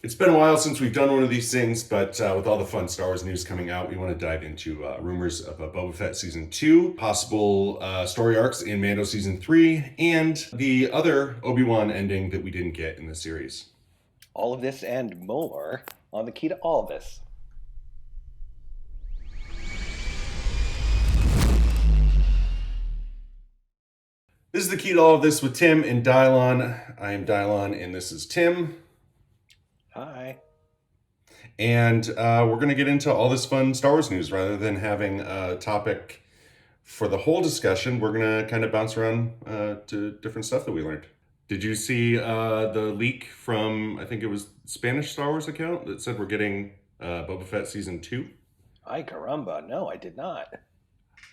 It's been a while since we've done one of these things, but with all the fun Star Wars news coming out, we want to dive into rumors of a Boba Fett Season 2, possible story arcs in Mando Season 3, and the other Obi Wan ending that we didn't get in the series. All of this and more on the key to all of this. This is the key to all of this with Tim and Dielawn. I am Dielawn, and this is Tim. Hi. And we're going to get into all this fun Star Wars news rather than having a topic for the whole discussion. We're going to kind of bounce around to different stuff that we learned. Did you see the leak from, I think it was Spanish Star Wars account that said we're getting Boba Fett Season 2? Ay caramba. No, I did not.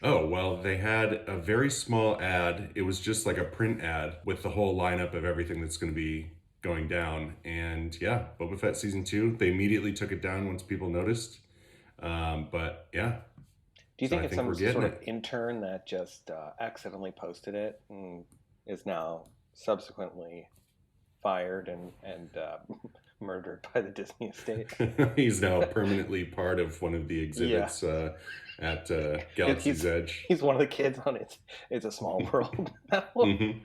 Oh, well, they had a very small ad. It was just like a print ad with the whole lineup of everything that's going to be going down. And yeah, Boba Fett Season 2, they immediately took it down once people noticed. But yeah. Do you So think I it's think some we're getting sort of it. intern that just accidentally posted it and is now subsequently fired and murdered by the Disney estate? He's now permanently part of one of the Yeah. exhibits at He's, Galaxy's Edge. he's one of the kids on It's a Small World now. Hmm.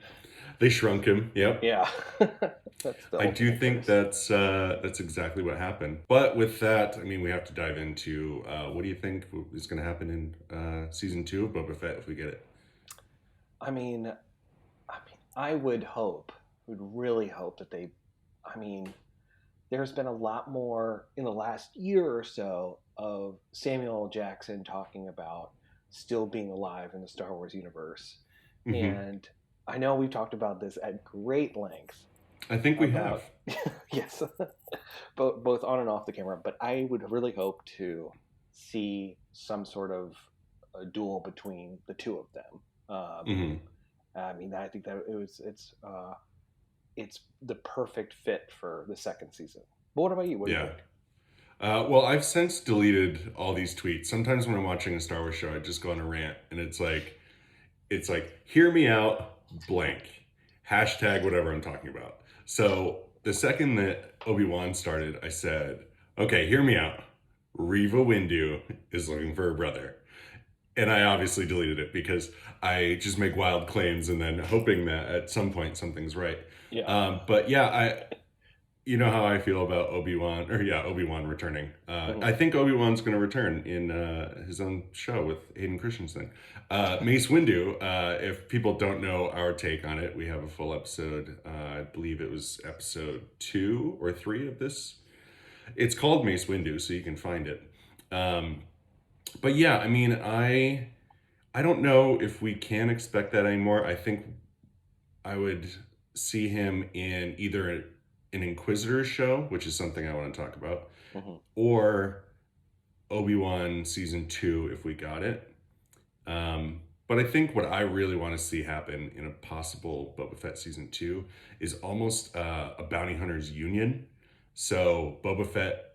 They shrunk him. Yep. Yeah. That's the I do ultimate think curse. that's exactly what happened. But with that, I mean, we have to dive into what do you think is going to happen in Season 2 of Boba Fett if we get it? I would really hope that they. I mean, there's been a lot more in the last year or so of Samuel L. Jackson talking about still being alive in the Star Wars universe. Hmm. And I know we've talked about this at great length I think we have. about, yes, both on and off the camera, but I would really hope to see some sort of a duel between the two of them. Hmm. I think that it's the perfect fit for the second season. But what about you? What do you Yeah. think? Well, I've since deleted all these tweets. Sometimes when I'm watching a Star Wars show, I just go on a rant, and it's like, hear me out, blank, hashtag whatever I'm talking about. So the second that Obi Wan started, I said, okay, hear me out. Reva Windu is looking for her brother. And I obviously deleted it because I just make wild claims and then hoping that at some point something's right. Yeah. But yeah, you know how I feel about Obi-Wan, or yeah, Obi-Wan returning. Mhm. I think Obi-Wan's going to return in his own show with Hayden Christensen. Mace Windu, if people don't know our take on it, we have a full episode. I believe it was episode 2 or 3 of this. It's called Mace Windu, so you can find it. Um, but yeah, I mean, I don't know if we can expect that anymore. I think I would see him in either an Inquisitor show, which is something I want to talk about, Mhm. or Obi-Wan Season 2 if we got it. But I think what I really want to see happen in a possible Boba Fett Season 2 is almost a bounty hunters union. So Boba Fett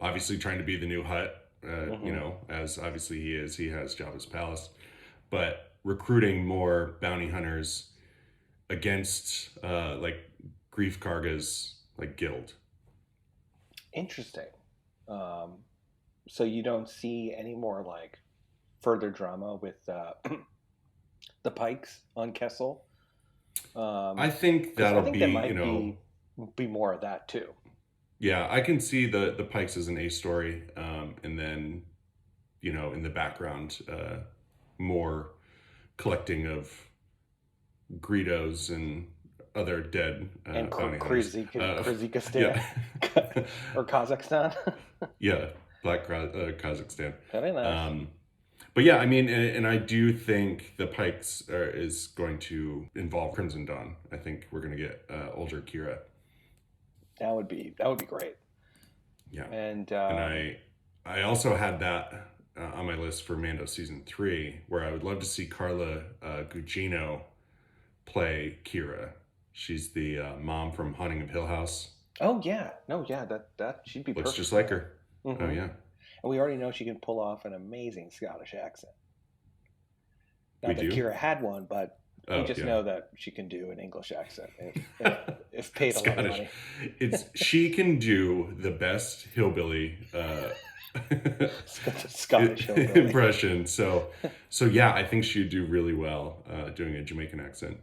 obviously trying to be the new Hutt, Mhm. as obviously he is. He has Jabba's palace, but recruiting more bounty hunters against like Grief Karga's like guild. Interesting. Um, so you don't see any more like further drama with the Pikes on Kessel, I think because I that'll think be, that might be more of that too. yeah, I can see the Pikes as an A story, and then in the background, more collecting of Greedos and other dead And bounty hunters. Kyrgyzstan Yeah, or Kazakhstan. yeah, Kazakhstan. Very nice. Um, but yeah, I mean, and I do think the Pikes is going to involve Crimson Dawn. I think we're going to get older Kira. That would be great. Yeah, And and I also had that on my list for Mando Season 3, where I would love to see Carla Gugino play Kira. She's the mom from Haunting of Hill House. oh yeah, no, yeah, that she'd be Looks just perfect like for it. her. Oh Hmm. yeah, And we already know she can pull off an amazing Scottish accent. we Not that do. Kira had one, but We Oh just yeah, know that she can do an English accent if paid a lot of Scottish. money. She can do the best hillbilly Scottish hillbilly. impression. So yeah, I think she'd do really well doing a Jamaican accent.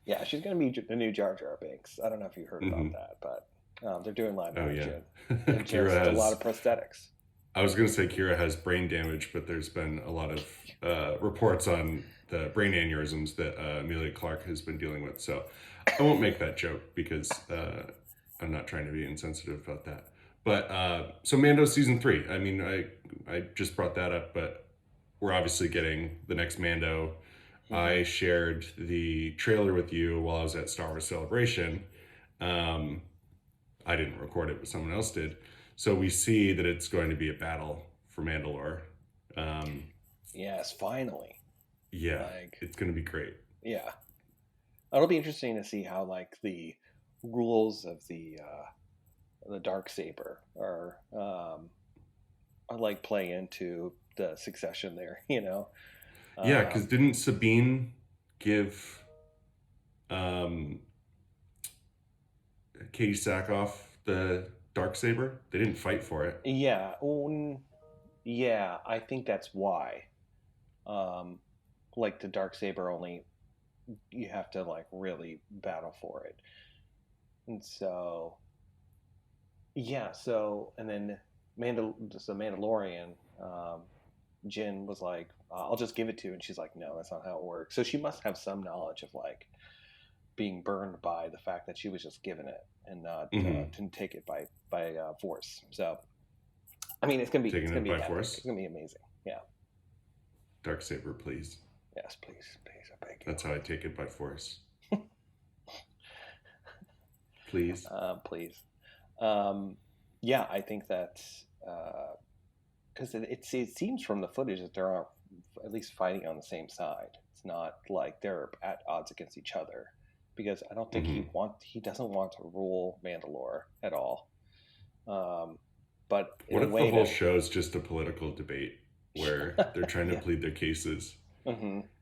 Yeah, she's going to be the new Jar Jar Binks. I don't know if you heard about Hmm. that, but they're doing live Oh yeah, action and Kira just a lot has. of prosthetics. I was gonna say Kira has brain damage, but there's been a lot of reports on the brain aneurysms that Amelia Clark has been dealing with. So I won't make that joke because I'm not trying to be insensitive about that. But so Mando season 3. I mean, I just brought that up, but we're obviously getting the next Mando. I shared the trailer with you while I was at Star Wars Celebration. Um, I didn't record it, but someone else did. So we see that it's going to be a battle for Mandalore. Um, Yes, finally. yeah, Like, it's going to be great. yeah, it'll be interesting to see how like the rules of the dark saber are like play into the succession there. Yeah, because Um, didn't Sabine give um, Katie Sackhoff the dark saber? They didn't fight for it. yeah, yeah. I think that's why. Um, like the dark saber only you have to like really battle for it, and so yeah. So and then the Mandalorian. Jin was like, "I'll just give it to you," and she's like, "No, that's not how it works." So she must have some knowledge of like being burned by the fact that she was just given it and not Hmm. didn't take it by force. So I mean, it's Taking gonna it be by epic. It's force. gonna be amazing. Yeah. Dark saber, please. Yes, please, please, I beg That's how I take it by force. Please. you. Please. Um, yeah, I think that because it seems from the footage that they're at least fighting on the same side. It's not like they're at odds against each other because I don't think Hmm. he doesn't want to rule Mandalore at all. Um, but in What a if the way whole that show is just a political debate where they're trying to yeah, plead their cases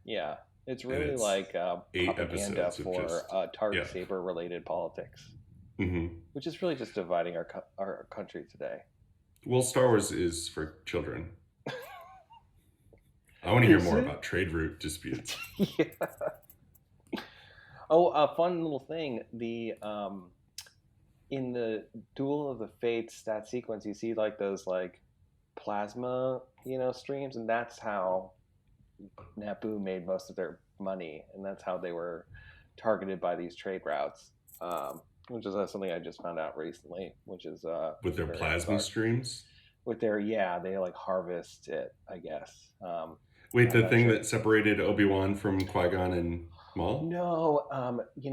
yeah, it's and really it's like 8 propaganda episodes of for just, dark yeah. saber related politics, Hmm. which is really just dividing our country today. Well, Star Wars is for children. I want to hear Is more it? about trade route disputes. Yeah. Oh, a fun little thing. The in the Duel of the Fates that sequence, you see like those like plasma, streams, and that's how Naboo made most of their money, and that's how they were targeted by these trade routes. Which is something I just found out recently, which is With their very plasma bizarre. streams. With their yeah, they like harvest it, I guess. Wait, I'm the not thing sure. that separated Obi-Wan from Qui-Gon and Maul? No,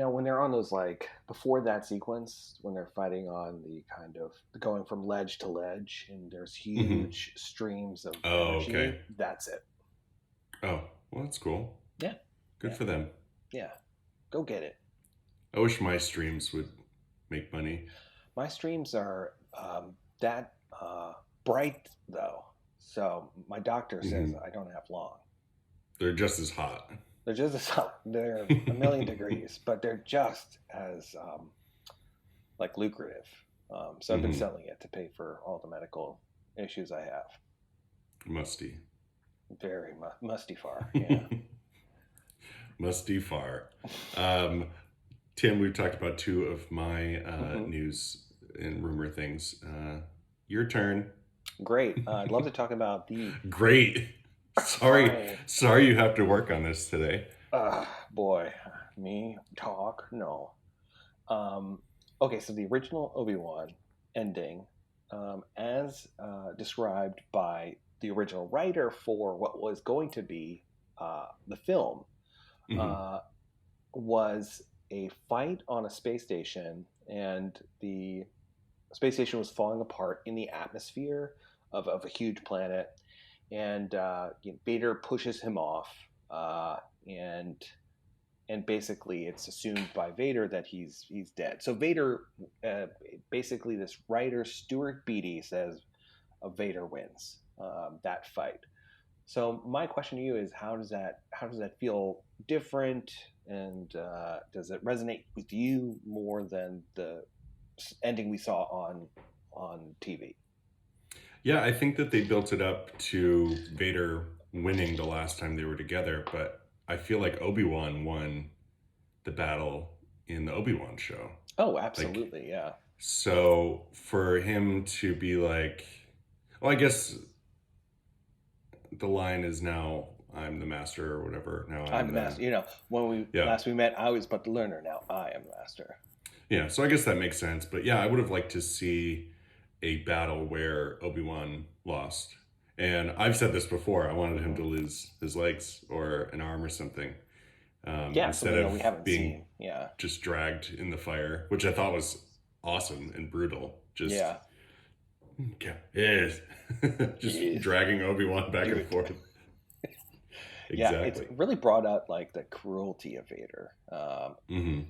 when they're on those like before that sequence, when they're fighting on the kind of going from ledge to ledge, and there's Hmm. huge streams of Oh, okay. energy. That's it. Oh, well, that's cool. Yeah, Good yeah, for them. yeah. Go get it. I wish my streams would make money. My streams are that bright though, so my doctor says Hmm. I don't have long. They're just as hot. They're just as they're a million degrees, but they're just as like lucrative. So I've been Hmm. selling it to pay for all the medical issues I have. Musty. Very musty far, yeah. Musty far. Um, Tim, we've talked about two of my Hmm. news and rumor things. Your turn. Great. I'd love to talk about the Great. Sorry, fine. sorry you have to work on this today. Boy, me talk? No. Um, okay, so the original Obi-Wan ending, as described by the original writer for what was going to be the film, Hmm. uh, was a fight on a space station, and the space station was falling apart in the atmosphere of a huge planet, and Vader pushes him off, and basically it's assumed by Vader that he's dead. So Vader, basically, this writer Stuart Beattie says Vader wins that fight. So my question to you is, how does that feel different, and does it resonate with you more than the ending we saw on TV? Yeah, I think that they built it up to Vader winning the last time they were together, but I feel like Obi-Wan won the battle in the Obi-Wan show. Oh, Like, absolutely, yeah. so for him to be like, well, I guess the line is now I'm the master or whatever. Now I'm I'm the the master. When yeah. we met, I was but the learner. Now I am the master. Yeah, so I guess that makes sense. But yeah, I would have liked to see a battle where Obi-Wan lost. And I've said this before, I wanted him Hmm. to lose his legs or an arm or something, Yeah, instead something that of we haven't being seen. Yeah, just dragged in the fire, which I thought was awesome and brutal. Just, yeah, yeah, yes. Just yes, dragging Obi-Wan back do and it. forth. Yeah, it's Exactly. really brought out like the cruelty of Vader, Hmm.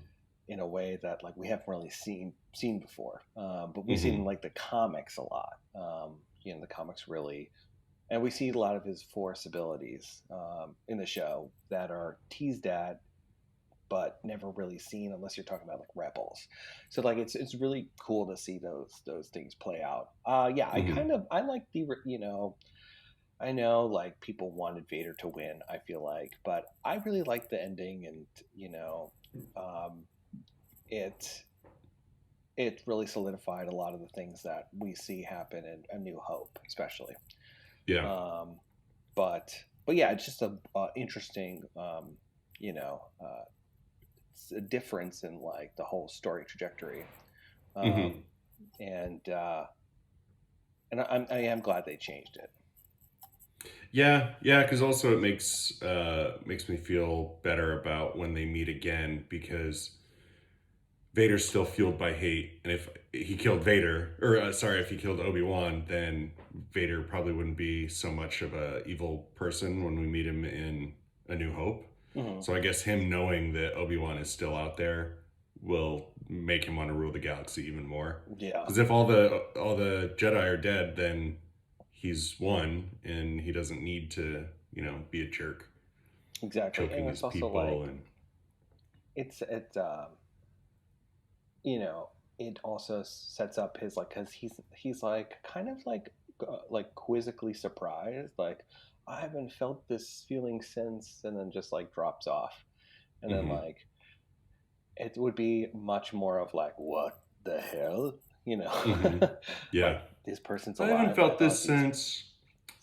in a way that like we haven't really seen before. But we've seen in Hmm. like the comics a lot. The comics really, and we see a lot of his Force abilities in the show that are teased at, but never really seen unless you're talking about like Rebels. So like it's really cool to see those things play out. Yeah, Hmm. I like I know like people wanted Vader to win, I feel like, but I really like the ending, and um, it it really solidified a lot of the things that we see happen in A New Hope, especially. Yeah. Um, but yeah, it's just a interesting, you know, it's a difference in like the whole story trajectory, Hmm. um, and I am glad they changed it. Yeah, yeah, because also it makes me feel better about when they meet again because Vader's still fueled by hate, and if he killed Vader, or sorry, if he killed Obi Wan, then Vader probably wouldn't be so much of a evil person when we meet him in A New Hope. Hmm. So I guess him knowing that Obi Wan is still out there will make him want to rule the galaxy even more. Yeah, Because if all the Jedi are dead, then he's won, and he doesn't need to be a jerk, exactly. choking And his it's also people like and. it's you know, it also sets up his like, because he's like kind of like quizzically surprised, like I haven't felt this feeling since, and then just like drops off, and then Hmm. like it would be much more of like what the hell, Hmm. Yeah. like this person's I haven't alive. I felt thought this these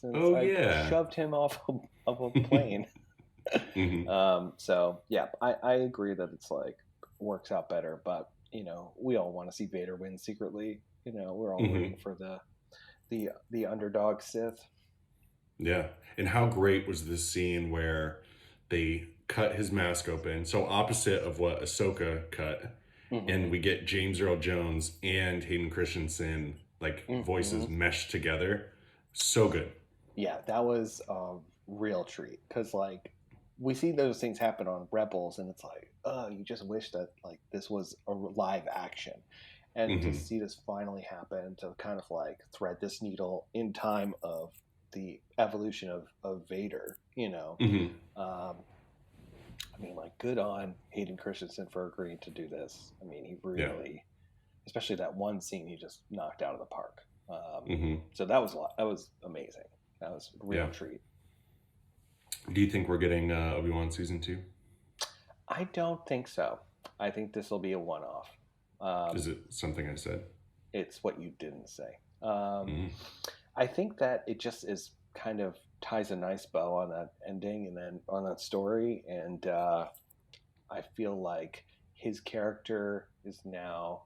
since Oh I yeah. shoved him off of a plane. Hmm. So yeah, I agree that it's like works out better, but we all want to see Vader win secretly. We're all Hmm. rooting for the underdog Sith. Yeah. And how great was this scene where they cut his mask open, so opposite of what Ahsoka cut, and Hmm. we get James Earl Jones and Hayden Christensen like Hmm. voices meshed together. So good. Yeah, that was a real treat, because like we see those things happen on Rebels, and it's like, oh, you just wish that like this was a live action, and to Hmm. see this finally happen, to kind of like thread this needle in time of the evolution of Vader. Hmm. Um, I mean, like, good on Hayden Christensen for agreeing to do this. I mean, he Yeah. really, especially that one scene, he just knocked out of the park. Hmm. So that was a lot. That was amazing. That was a real Yeah. treat. Do you think we're getting Obi-Wan season 2? I don't think so. I think this will be a one-off. Um, Is it something I said? it's what you didn't say. Um, Hmm. I think that it just is kind of ties a nice bow on that ending and then on that story, and I feel like his character is now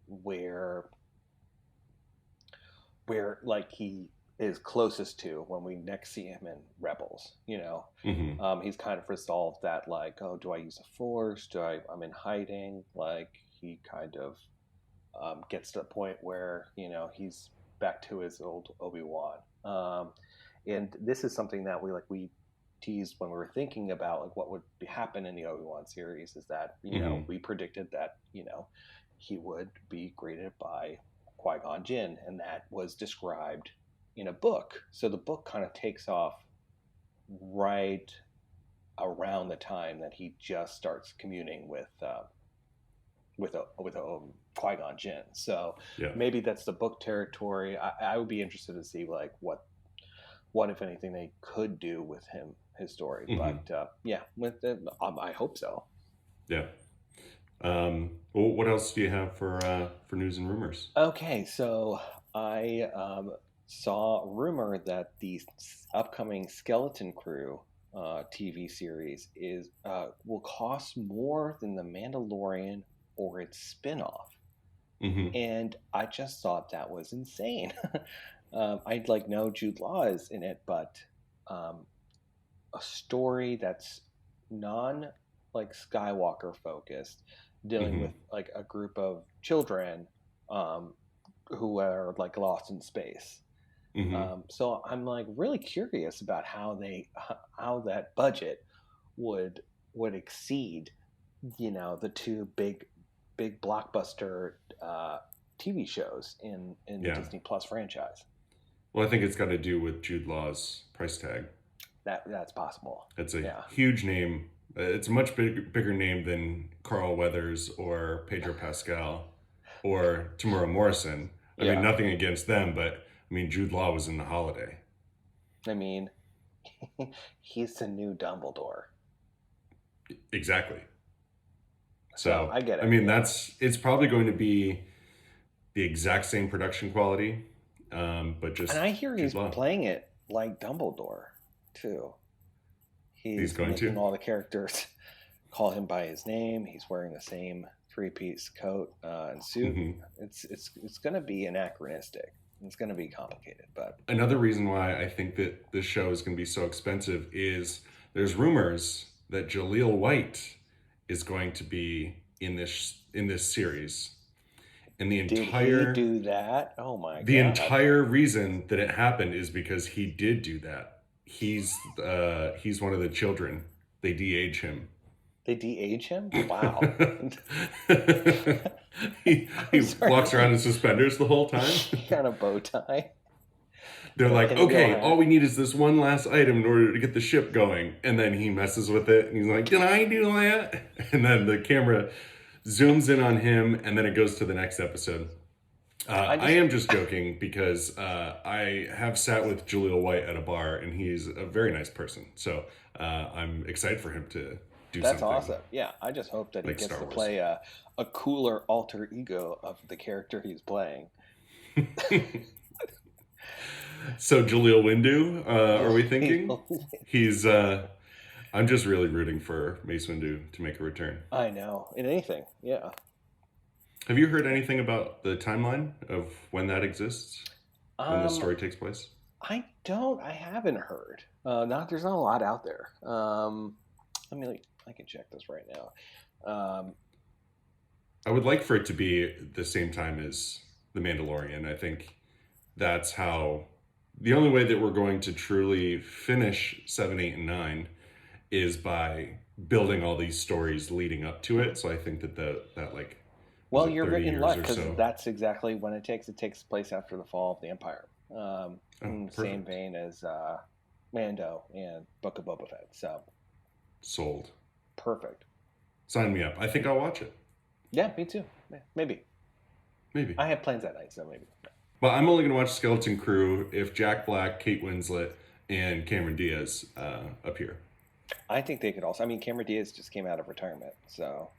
where like he is closest to when we next see him in Rebels. Hmm. He's kind of resolved that, like, oh, do I use the Force? I'm in hiding? Like, he kind of gets to the point where he's back to his old Obi Wan. And this is something that we teased when we were thinking about like what would happen in the Obi Wan series. Is that Hmm. we predicted that he would be greeted by Qui Gon Jinn, and that was described in a book. So the book kind of takes off. right around the time that he just starts communing with Qui-Gon Jinn. So Yeah. maybe that's the book territory. I would be interested to see like what if anything they could do with his story. Mm-hmm. But yeah, with it, I hope so. Yeah. Well, what else do you have for news and rumors? Okay, so I saw a rumor that the upcoming Skeleton Crew TV series will cost more than The Mandalorian or its spin-off. Mm-hmm. And I just thought that was insane. I'd like know Jude Law is in it, but a story that's non like Skywalker focused, dealing Mm-hmm. with like a group of children um, who are like lost in space. Mm-hmm. So I'm like really curious about how that budget would exceed, the two big blockbuster TV shows in the Yeah. Disney Plus franchise. Well, I think it's got to do with Jude Law's price tag. That's possible. It's a Yeah. huge name. It's a much bigger name than Carl Weathers or Pedro Pascal or Tamura Morrison. I Yeah. mean, nothing against them, but I mean, Jude Law was in The Holiday. I mean, he's the new Dumbledore. Exactly. So I get it. I mean, it's probably going to be the exact same production quality, but just. And I hear Jude he's Law. playing it like Dumbledore too. He's going making to? all the characters call him by his name. He's wearing the same three-piece coat and suit. Mm-hmm. It's going to be anachronistic. It's going to be complicated, but another reason why I think that this show is going to be so expensive is there's rumors that Jaleel White is going to be in this series, and the entire did he do that? Oh my god! The entire reason that it happened is because he did do that. He's one of the children. They de-age him. They de-age him? Wow. he walks around in suspenders the whole time. He got a bow tie. They're like, okay, all we need is this one last item in order to get the ship going. And then he messes with it and he's like, did I do that? And then the camera zooms in on him and then it goes to the next episode. I am just joking because I have sat with Jaleel White at a bar and he's a very nice person. So I'm excited for him to do That's something. awesome. Yeah, I just hope that he like gets Star to Wars. play a cooler alter ego of the character he's playing. So Jaleel Windu, are we thinking? He's I'm just really rooting for Mace Windu to make a return. I know. In anything, yeah. Have you heard anything about the timeline of when that exists? When the story takes place? I don't. I haven't heard. There's not a lot out there. I can check this right now. I would like for it to be the same time as The Mandalorian. I think that's how the only way that we're going to truly finish 7, 8, and 9 is by building all these stories leading up to it. So I think that like. Well, you're 30 in luck years or because so. that's exactly when it takes. It takes place after the fall of the Empire. In the same perfect. vein as Mando and Book of Boba Fett. So Sold. perfect. Sign me up. I think I'll watch it. Yeah, me too. Maybe. Maybe. I have plans that night, so maybe. But I'm only going to watch Skeleton Crew if Jack Black, Kate Winslet, and Cameron Diaz appear. I think they could also. I mean, Cameron Diaz just came out of retirement, so.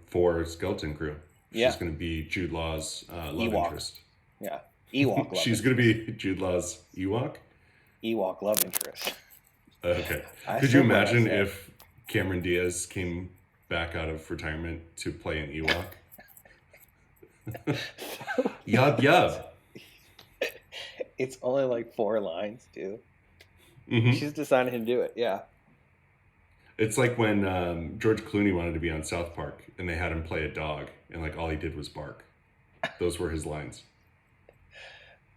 For Skeleton Crew. She's Yeah. going to be Jude Law's love Ewok. interest. Yeah. Ewok love She's going to be Jude Law's Ewok? Ewok love interest. Okay. I Could you said what I imagine said. if Cameron Diaz came back out of retirement to play an Ewok? Yub yub. It's only like 4 lines, too. Mm-hmm. She's decided to do it, yeah. It's like when George Clooney wanted to be on South Park and they had him play a dog and like all he did was bark. Those were his lines.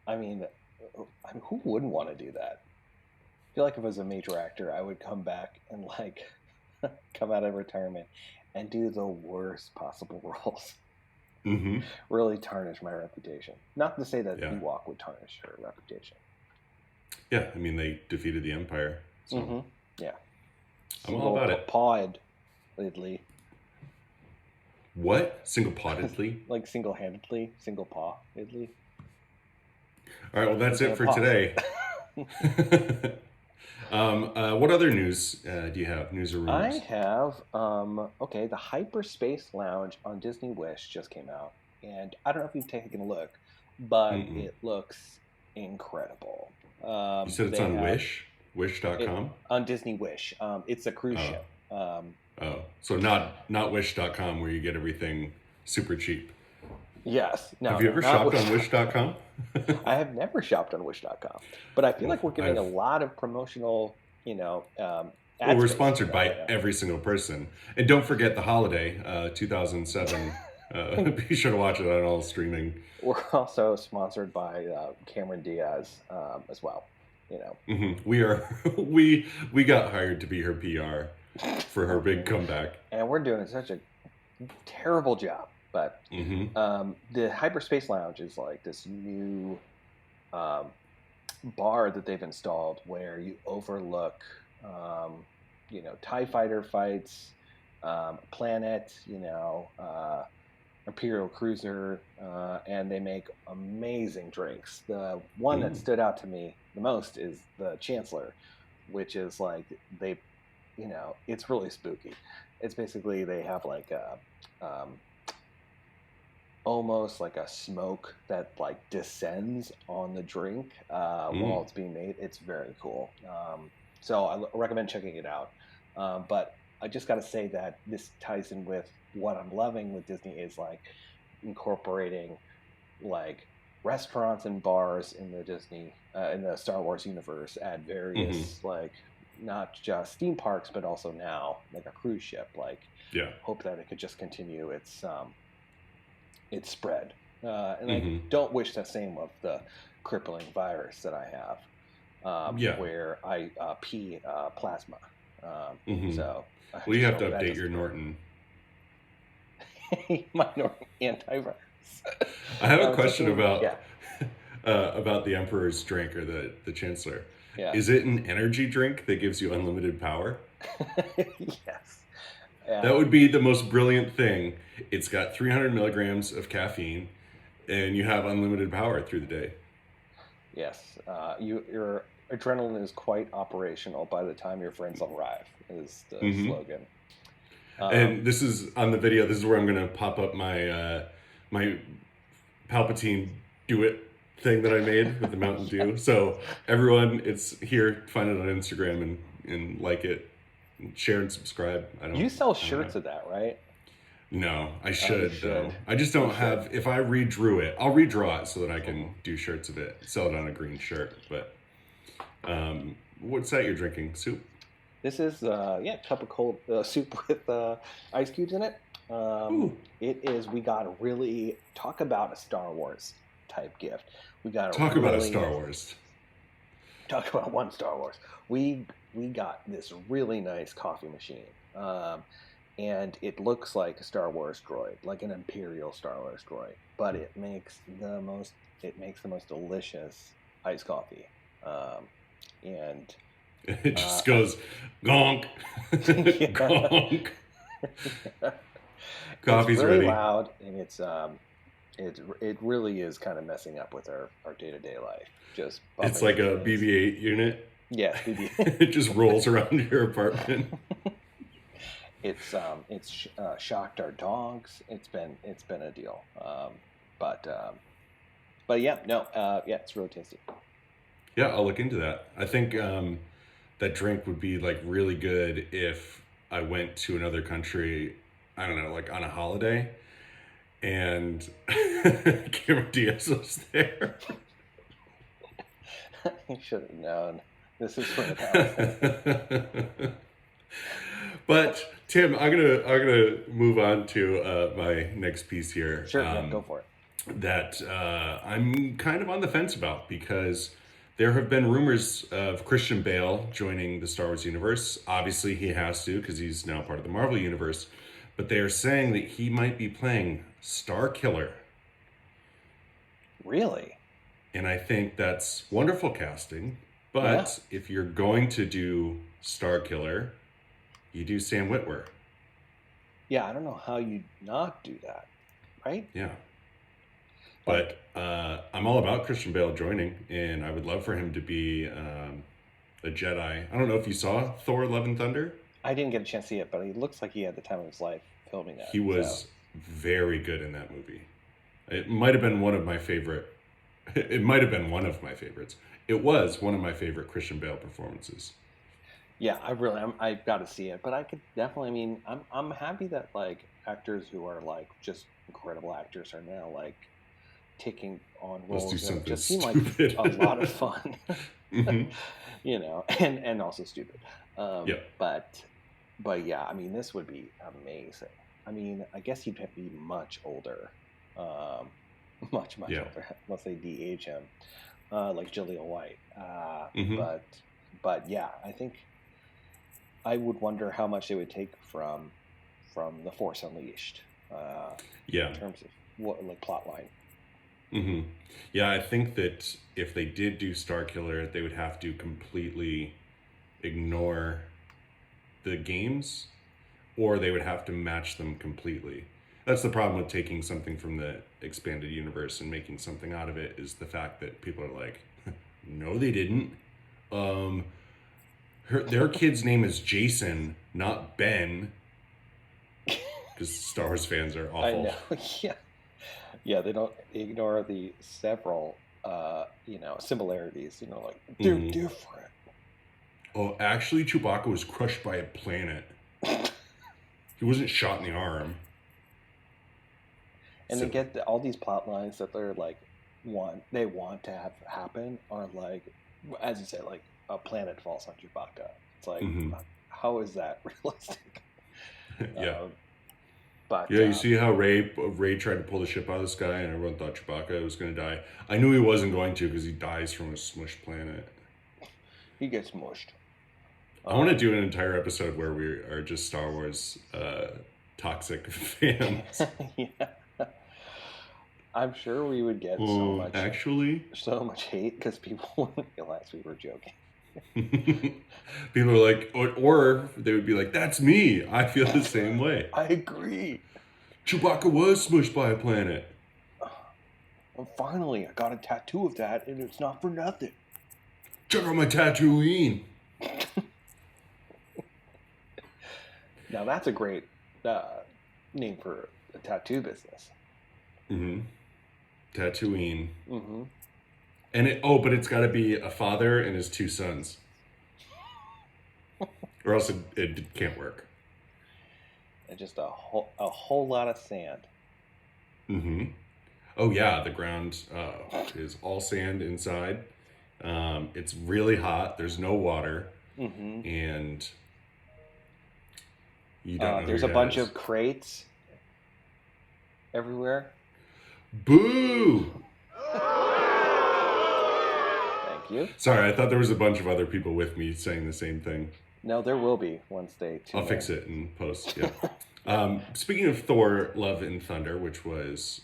I mean, who wouldn't want to do that? I feel like if I was a major actor, I would come back and like come out of retirement and do the worst possible roles. Mm-hmm. Really tarnish my reputation. Not to say that Yeah. Ewok would tarnish her reputation. Yeah, I mean, they defeated the Empire. So. Mm-hmm. Yeah. I'm all about it. Single-pawedly. What? Single-pottedly? Like single-handedly, single-pawedly. All right, well, that's it for Pause. today. What other news do you have? News or rumors? I have, okay, the Hyperspace Lounge on Disney Wish just came out. And I don't know if you've taken a look, but Mm-mm. it looks incredible. You said it's They on have Wish? Wish.com? on Disney Wish. It's a cruise Oh. ship. Oh. So not Wish.com where you get everything super cheap. Yes. No, Have you ever not shopped Wish. on Wish.com? I have never shopped on Wish.com, but I feel like we're getting a lot of promotional, Well, ad we're space sponsored by right now. every single person. And don't forget the holiday, 2007. Be sure to watch it on all streaming. We're also sponsored by Cameron Diaz as well. Mm-hmm. We got hired to be her PR for her big comeback. And we're doing such a terrible job. But Mm-hmm. the Hyperspace Lounge is like this new bar that they've installed where you overlook, TIE fighter fights, planet, Imperial cruiser, and they make amazing drinks. The one that stood out to me the most is the Chancellor, which is like it's really spooky. It's basically they have like a almost like a smoke that like descends on the drink while it's being made. It's very cool. So I recommend checking it out. But I just got to say that this ties in with what I'm loving with Disney is like incorporating like restaurants and bars in the Disney in the Star Wars universe at various like not just theme parks but also now like a cruise ship. Like hope that it could just continue its spread. And I don't wish the same of the crippling virus that I have, where I pee plasma. So well, you have to update your Norton. My Norton antivirus. I have a question about the Emperor's drink or the Chancellor. Yeah. Is it an energy drink that gives you unlimited power? Yes. That would be the most brilliant thing. It's got 300 milligrams of caffeine, and you have unlimited power through the day. Yes. Your adrenaline is quite operational by the time your friends arrive, is the slogan. And this is on the video. This is where I'm going to pop up my my Palpatine do it thing that I made with the Mountain Dew. So everyone, it's here. Find it on Instagram and like it. Share and subscribe. You sell shirts of that, right? No, I should though. I just don't have. If I redrew it, I'll redraw it so that I can do shirts of it. Sell it on a green shirt. But what's that you're drinking? Soup? This is cup of cold soup with ice cubes in it. It is. We got a really talk about a Star Wars type gift. We got talk about a Star Wars. Talk about one Star Wars. We got this really nice coffee machine, and it looks like a Star Wars droid, like an Imperial Star Wars droid, but it makes the most delicious iced coffee, and it just goes gonk, gonk. Coffee's it's really ready. Loud, and it really is kind of messing up with our day-to-day life. Just it's like a BB-8 unit. Yeah, BB. It just rolls around your apartment. It's shocked our dogs. It's been a deal. But yeah, no, it's really tasty. Yeah, I'll look into that. I think that drink would be like really good if I went to another country. I don't know, like on a holiday, and Cameron Diaz was there. You should have known. This is what happened. But Tim, I'm gonna move on to my next piece here. Sure, go for it. That I'm kind of on the fence about because there have been rumors of Christian Bale joining the Star Wars universe. Obviously, he has to because he's now part of the Marvel universe. But they are saying that he might be playing Star Killer. Really? And I think that's wonderful casting. But if you're going to do Star Killer, you do Sam Witwer. Yeah, I don't know how you not do that, right? Yeah. But I'm all about Christian Bale joining, and I would love for him to be a Jedi. I don't know if you saw Thor: Love and Thunder. I didn't get a chance to see it, but he looks like he had the time of his life filming that. He was very good in that movie. It might have been one of my favorite. It might have been one of my favorites. It was one of my favorite Christian Bale performances. Yeah, I got to see it, but I could definitely. I mean, I'm happy that like actors who are like just incredible actors are now like taking on roles that just seem like a lot of fun. Mm-hmm. You know, and also stupid. Yeah. But yeah, I mean, this would be amazing. I mean, I guess he'd have to be much older, much older. Unless they de-age him, like Jaleel White. But yeah, I think I would wonder how much they would take from The Force Unleashed. In terms of what like plot line. Mm-hmm. Yeah, I think that if they did do Starkiller, they would have to completely ignore the games, or they would have to match them completely. That's the problem with taking something from the expanded universe and making something out of it, is the fact that people are like, no, they didn't. Their kid's name is Jason, not Ben. Because Star Wars fans are awful. I know, yeah. They don't ignore the several, similarities. Like they're different. Oh, actually, Chewbacca was crushed by a planet. He wasn't shot in the arm. And they get all these plot lines that they're like, they want to have happen are like, as you say, like a planet falls on Chewbacca. It's like, how is that realistic? Yeah. But you see how Ray tried to pull the ship out of the sky, and everyone thought Chewbacca was going to die. I knew he wasn't going to, because he dies from a smushed planet. He gets smushed. I want to do an entire episode where we are just Star Wars toxic fans. Yeah. I'm sure we would get so much hate because people wouldn't realize we were joking. People are like, or they would be like, that's me. I feel the same way. I agree. Chewbacca was smushed by a planet. And finally, I got a tattoo of that, and it's not for nothing. Check out my Tatooine. Now that's a great name for a tattoo business. Mm-hmm. Tatooine. Mm-hmm. And but it's got to be a father and his two sons, or else it can't work. And just a whole lot of sand. Mm-hmm. Oh yeah, the ground is all sand inside. It's really hot. There's no water, and you don't know. There's a bunch of crates everywhere. Boo! Thank you. Sorry, I thought there was a bunch of other people with me saying the same thing. No, there will be once they tune I'll fix it in post. Yeah. Speaking of Thor: Love and Thunder, which was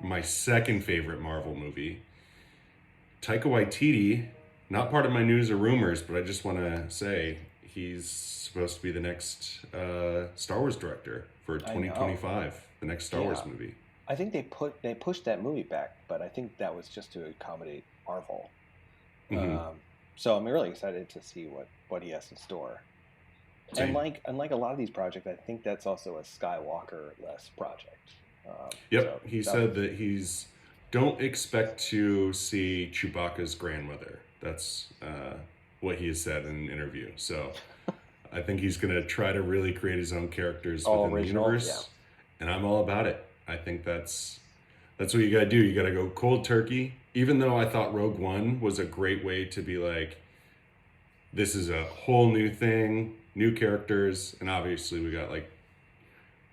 my second favorite Marvel movie, Taika Waititi, not part of my news or rumors, but I just want to say he's supposed to be the next Star Wars director for 2025, the next Star Wars movie. I think they pushed that movie back, but I think that was just to accommodate Marvel. So I'm really excited to see what he has in store. Same. And unlike a lot of these projects, I think that's also a Skywalker-less project. He said that he's don't expect to see Chewbacca's grandmother. That's what he has said in an interview. So I think he's going to try to really create his own characters within the universe, and I'm all about it. I think that's what you got to do. You got to go cold turkey. Even though I thought Rogue One was a great way to be like, this is a whole new thing, new characters, and obviously we got like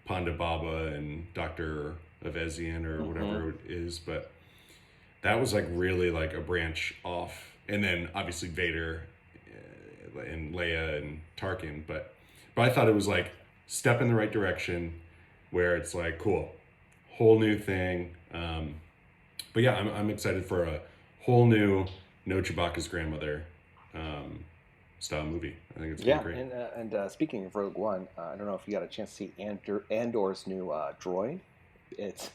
Ponda Baba and Dr. Avezian or whatever it is, but that was like really like a branch off. And then obviously Vader and Leia and Tarkin, but I thought it was like step in the right direction where it's like, cool, whole new thing. But yeah, I'm excited for a whole new no Chewbacca's grandmother style movie. I think it's Yeah, gonna be great. and speaking of Rogue One, I don't know if you got a chance to see Andor's new droid. It's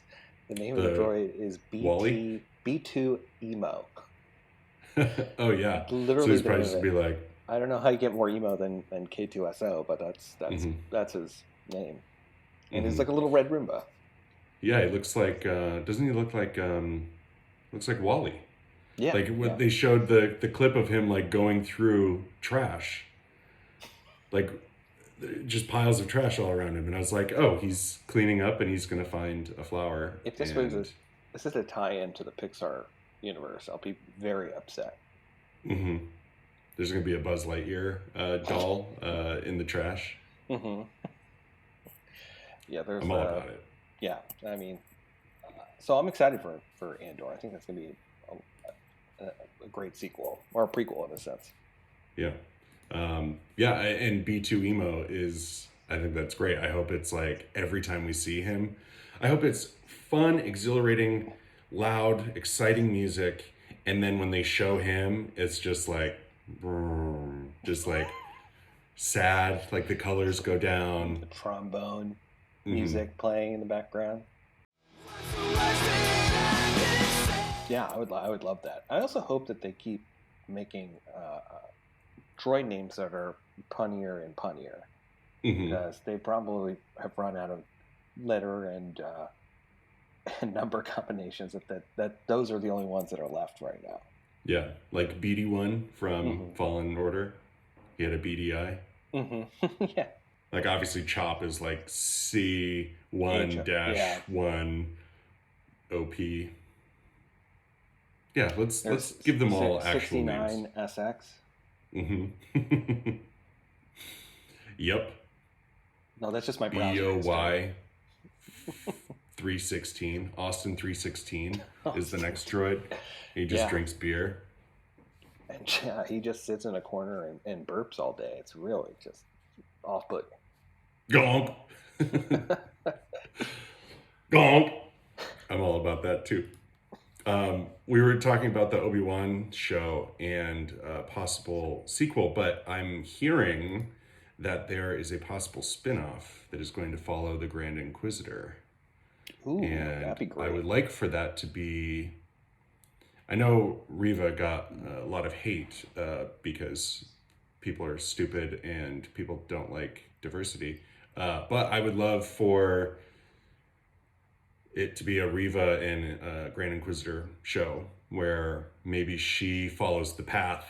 the name of the The droid is Wally. B2 Emo. Oh yeah. So Literally he's the probably name of just gonna it. be like, I don't know how you get more emo than K2SO, but mm-hmm, that's his name. And he's mm-hmm. like a little red Roomba. Yeah, he looks like. Doesn't he look like? Looks like Wally. Yeah, Like what yeah. they showed the clip of him like going through trash, like just piles of trash all around him, and I was like, oh, he's cleaning up and he's gonna find a flower. If And this is a tie-in to the Pixar universe, I'll be very upset. mm-hmm, there's gonna be a Buzz Lightyear doll in the trash. Hmm. Yeah, I'm all about it. yeah. I mean, so I'm excited for Andor. I think that's gonna be a great sequel or a prequel in a sense. Yeah. Yeah, and B2 Emo is, I think that's great. I hope it's like every time we see him, I hope it's fun, exhilarating, loud, exciting music. And then when they show him, it's just like, just like sad, like the colors go down. The trombone Mm-hmm. music playing in the background. Yeah, I would love that. I also hope that they keep making droid names that are punnier and punnier, Mm-hmm. because they probably have run out of letter and and number combinations. That those are the only ones that are left right now. Yeah, like BD1 from Mm-hmm. Fallen Order. He had a BDI. Mm-hmm. Yeah. Like obviously Chop is like C1 Yeah. 1 OP. Yeah, let's There's give them all actual names. 69 SX. Mm-hmm. Yep. No, that's just my browser BOY 316. Austin 316 is the next droid. He just Yeah. drinks beer. And yeah, he just sits in a corner and burps all day. It's really just off-putting. Gonk. Gonk. I'm all about that too. We were talking about the Obi Wan show and possible sequel, but I'm hearing that there is a possible spin-off that is going to follow the Grand Inquisitor. Ooh, And that'd be great. I would like for that to be. I know Riva got a lot of hate because people are stupid and people don't like diversity. But I would love for it to be a Riva and Grand Inquisitor show where maybe she follows the path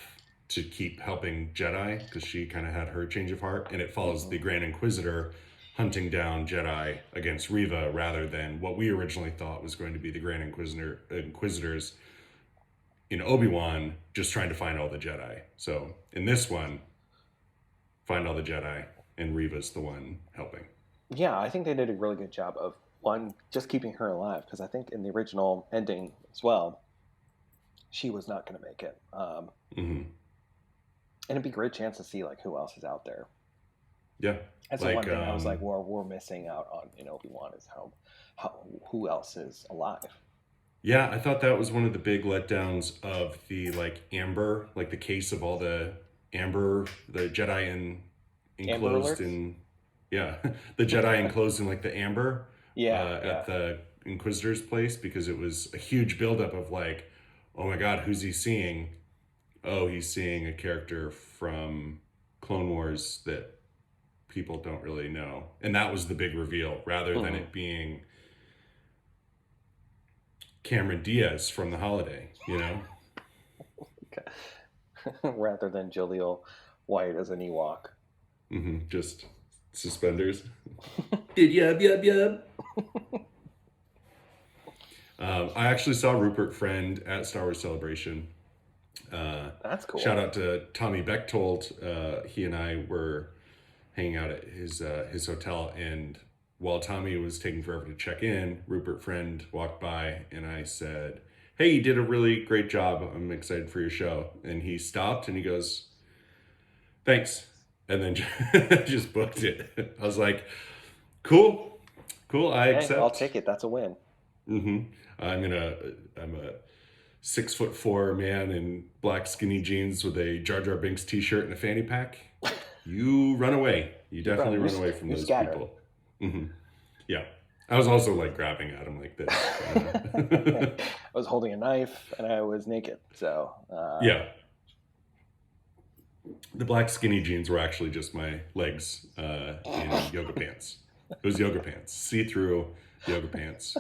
to keep helping Jedi because she kind of had her change of heart, and it follows the Grand Inquisitor hunting down Jedi against Riva rather than what we originally thought was going to be the Grand Inquisitors in Obi-Wan just trying to find all the Jedi. So in this one, find all the Jedi and Riva's the one helping. Yeah, I think they did a really good job of one just keeping her alive, because I think in the original ending as well, she was not going to make it. Mm-hmm. And it'd be a great chance to see like who else is out there. Yeah, That's the one thing I was like, we're missing out on in Obi-Wan is how who else is alive. Yeah, I thought that was one of the big letdowns of the like Amber, like the case of all the Amber, the Jedi enclosed in, yeah, the Jedi enclosed in like the Amber, at the Inquisitor's place, because it was a huge buildup of like, oh my God, who's he seeing? Oh, he's seeing a character from Clone Wars that people don't really know, and that was the big reveal, rather than it being Cameron Diaz from The Holiday, you know? Rather than Jaleel White as an Ewok. Mm-hmm. Just suspenders. Yub. I actually saw Rupert Friend at Star Wars Celebration. That's cool. Shout out to Tommy Bechtold. He and I were hanging out at his hotel, and while Tommy was taking forever to check in, Rupert Friend walked by, and I said, "Hey, you did a really great job. I'm excited for your show." And he stopped and he goes, "Thanks," and then just booked it. I was like, "Cool, I accept. I'll take it. That's a win." Mm-hmm. I'm a 6'4" man in black skinny jeans with a Jar Jar Binks t-shirt and a fanny pack, you run away. You definitely run away from those people. Mm-hmm. Yeah. I was also like grabbing at him like this. I was holding a knife and I was naked. So yeah. The black skinny jeans were actually just my legs in yoga pants. It was yoga pants, see-through yoga pants.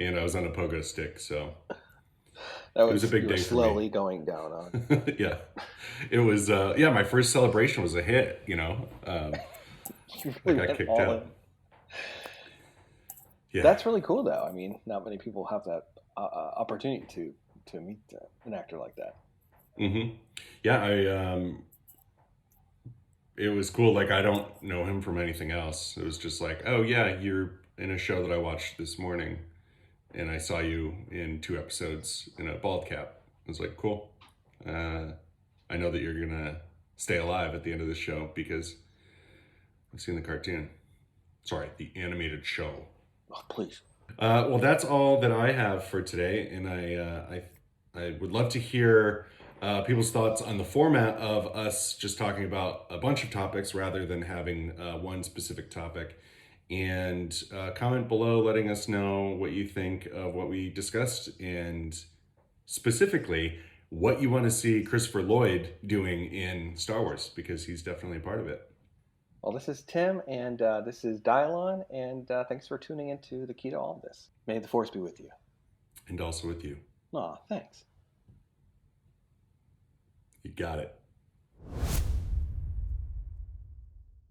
And I was on a pogo stick, so it was a big day for me. Slowly going down on. Yeah. It was, my first celebration was a hit, you know. You really I got kicked out. Yeah. That's really cool, though. I mean, not many people have that opportunity to meet an actor like that. Mm-hmm. Yeah, it was cool. Like, I don't know him from anything else. It was just like, oh yeah, you're in a show that I watched this morning, and I saw you in 2 episodes in a bald cap. I was like, cool. I know that you're gonna stay alive at the end of the show because I've seen the cartoon. Sorry, the animated show. Oh, please. Well, that's all that I have for today, and I would love to hear people's thoughts on the format of us just talking about a bunch of topics rather than having one specific topic. And comment below letting us know what you think of what we discussed, and specifically what you want to see Christopher Lloyd doing in Star Wars, because he's definitely a part of it. Well, this is Tim, and this is Dielawn, and thanks for tuning into the key to all of this. May the Force be with you. And also with you. Aw, thanks. You got it.